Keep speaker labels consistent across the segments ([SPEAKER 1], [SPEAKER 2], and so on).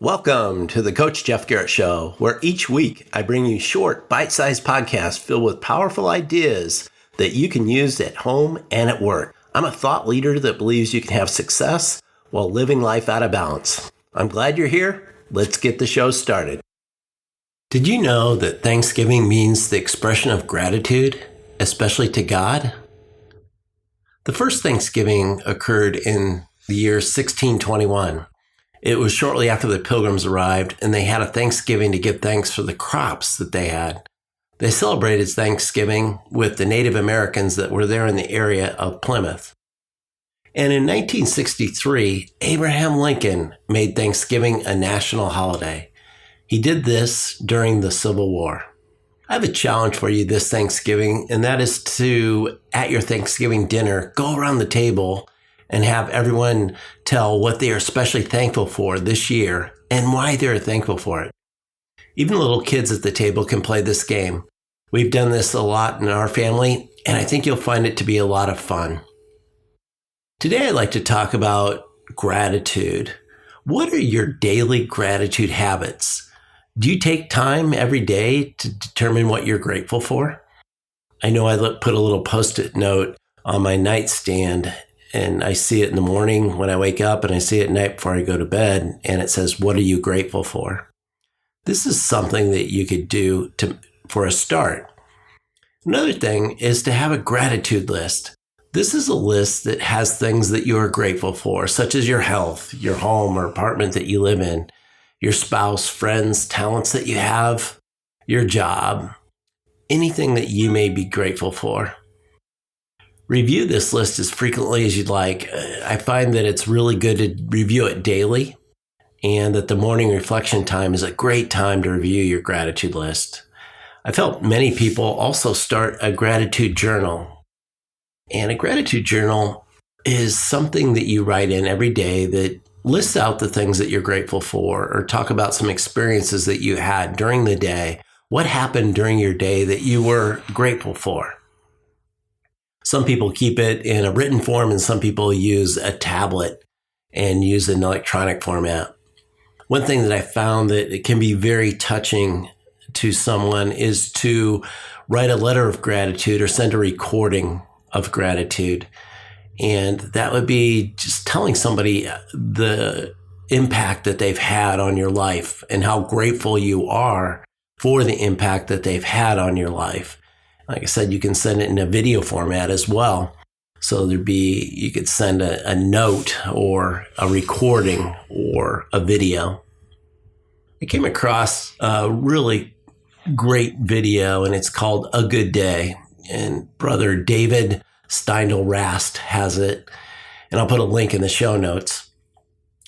[SPEAKER 1] Welcome to the Coach Jeff Garrett Show, where each week I bring you short, bite-sized podcasts filled with powerful ideas that you can use at home and at work. I'm a thought leader that believes you can have success while living life out of balance. I'm glad you're here. Let's get the show started. Did you know that Thanksgiving means the expression of gratitude, especially to God? The first Thanksgiving occurred in the year 1621. It was shortly after the Pilgrims arrived, and they had a Thanksgiving to give thanks for the crops that they had. They celebrated Thanksgiving with the Native Americans that were there in the area of Plymouth. And in 1963, Abraham Lincoln made Thanksgiving a national holiday. He did this during the Civil War. I have a challenge for you this Thanksgiving, and that is to, at your Thanksgiving dinner, go around the table and have everyone tell what they are especially thankful for this year and why they're thankful for it. Even little kids at the table can play this game. We've done this a lot in our family, and I think you'll find it to be a lot of fun. Today, I'd like to talk about gratitude. What are your daily gratitude habits? Do you take time every day to determine what you're grateful for? I know I put a little Post-it note on my nightstand, and I see it in the morning when I wake up, and I see it at night before I go to bed, and it says, "What are you grateful for?" This is something that you could do for a start. Another thing is to have a gratitude list. This is a list that has things that you are grateful for, such as your health, your home or apartment that you live in, your spouse, friends, talents that you have, your job, anything that you may be grateful for. Review this list as frequently as you'd like. I find that it's really good to review it daily, and that the morning reflection time is a great time to review your gratitude list. I've helped many people also start a gratitude journal. And a gratitude journal is something that you write in every day that lists out the things that you're grateful for, or talk about some experiences that you had during the day. What happened during your day that you were grateful for? Some people keep it in a written form, and some people use a tablet and use an electronic format. One thing that I found that it can be very touching to someone is to write a letter of gratitude or send a recording of gratitude. And that would be just telling somebody the impact that they've had on your life and how grateful you are for the impact that they've had on your life. Like I said, you can send it in a video format as well. So you could send a note or a recording or a video. I came across a really great video, and it's called A Good Day. And Brother David Steindl-Rast has it. And I'll put a link in the show notes.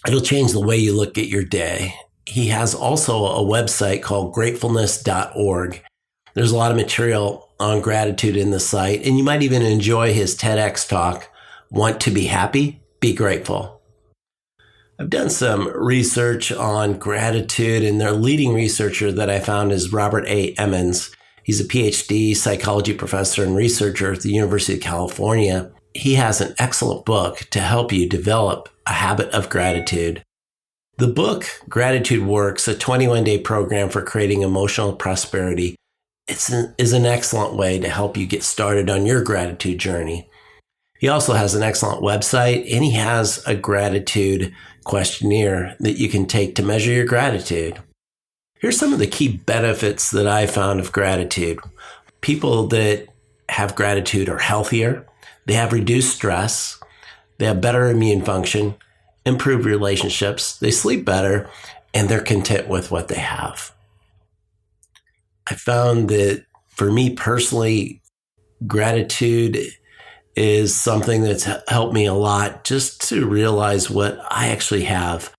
[SPEAKER 1] It'll change the way you look at your day. He has also a website called gratefulness.org. There's a lot of material on gratitude in the site, and you might even enjoy his TEDx talk, Want to be Happy? Be Grateful. I've done some research on gratitude, and their leading researcher that I found is Robert A. Emmons. He's a PhD psychology professor and researcher at the University of California. He has an excellent book to help you develop a habit of gratitude. The book, Gratitude Works, a 21-day program for creating emotional prosperity, is an excellent way to help you get started on your gratitude journey. He also has an excellent website, and he has a gratitude questionnaire that you can take to measure your gratitude. Here's some of the key benefits that I found of gratitude. People that have gratitude are healthier, they have reduced stress, they have better immune function, improved relationships, they sleep better, and they're content with what they have. I found that for me personally, gratitude is something that's helped me a lot just to realize what I actually have.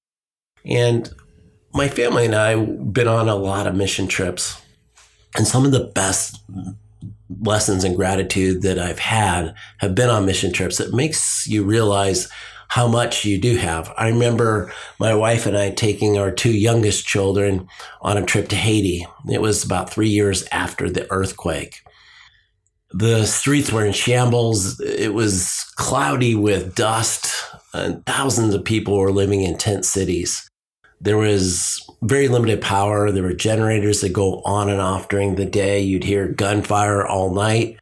[SPEAKER 1] And my family and I have been on a lot of mission trips, and some of the best lessons in gratitude that I've had have been on mission trips. It makes you realize how much you do have. I remember my wife and I taking our two youngest children on a trip to Haiti. It was about 3 years after the earthquake. The streets were in shambles. It was cloudy with dust, and thousands of people were living in tent cities. There was very limited power. There were generators that go on and off during the day. You'd hear gunfire all night.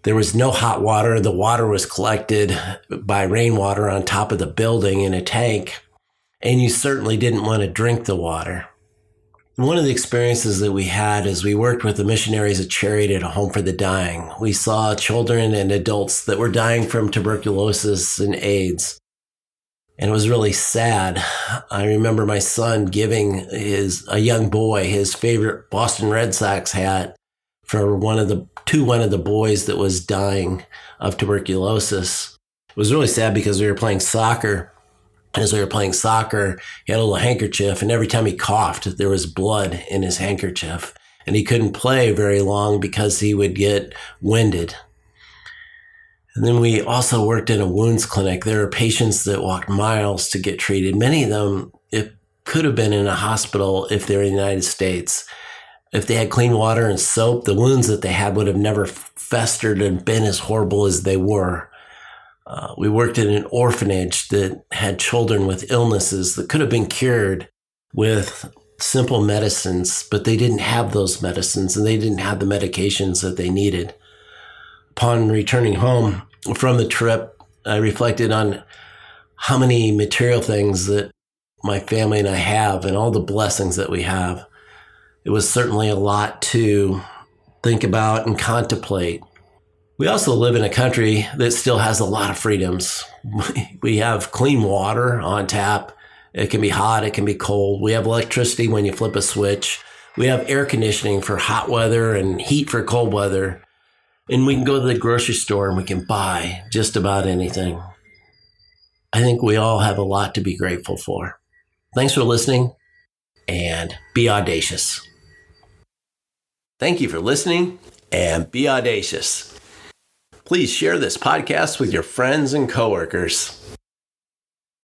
[SPEAKER 1] There was no hot water. The water was collected by rainwater on top of the building in a tank, and you certainly didn't want to drink the water. One of the experiences that we had is we worked with the Missionaries of Charity at a home for the dying. We saw children and adults that were dying from tuberculosis and AIDS. And it was really sad. I remember my son giving a young boy his favorite Boston Red Sox hat for one of the boys that was dying of tuberculosis. It was really sad because we were playing soccer. And as we were playing soccer, he had a little handkerchief, and every time he coughed, there was blood in his handkerchief. And he couldn't play very long because he would get winded. And then we also worked in a wounds clinic. There are patients that walked miles to get treated. Many of them, it could have been in a hospital if they're in the United States. If they had clean water and soap, the wounds that they had would have never festered and been as horrible as they were. We worked in an orphanage that had children with illnesses that could have been cured with simple medicines, but they didn't have those medicines and they didn't have the medications that they needed. Upon returning home from the trip, I reflected on how many material things that my family and I have and all the blessings that we have. It was certainly a lot to think about and contemplate. We also live in a country that still has a lot of freedoms. We have clean water on tap. It can be hot, it can be cold. We have electricity when you flip a switch. We have air conditioning for hot weather and heat for cold weather. And we can go to the grocery store and we can buy just about anything. I think we all have a lot to be grateful for. Thanks for listening, and be audacious. Thank you for listening, and be audacious. Please share this podcast with your friends and coworkers.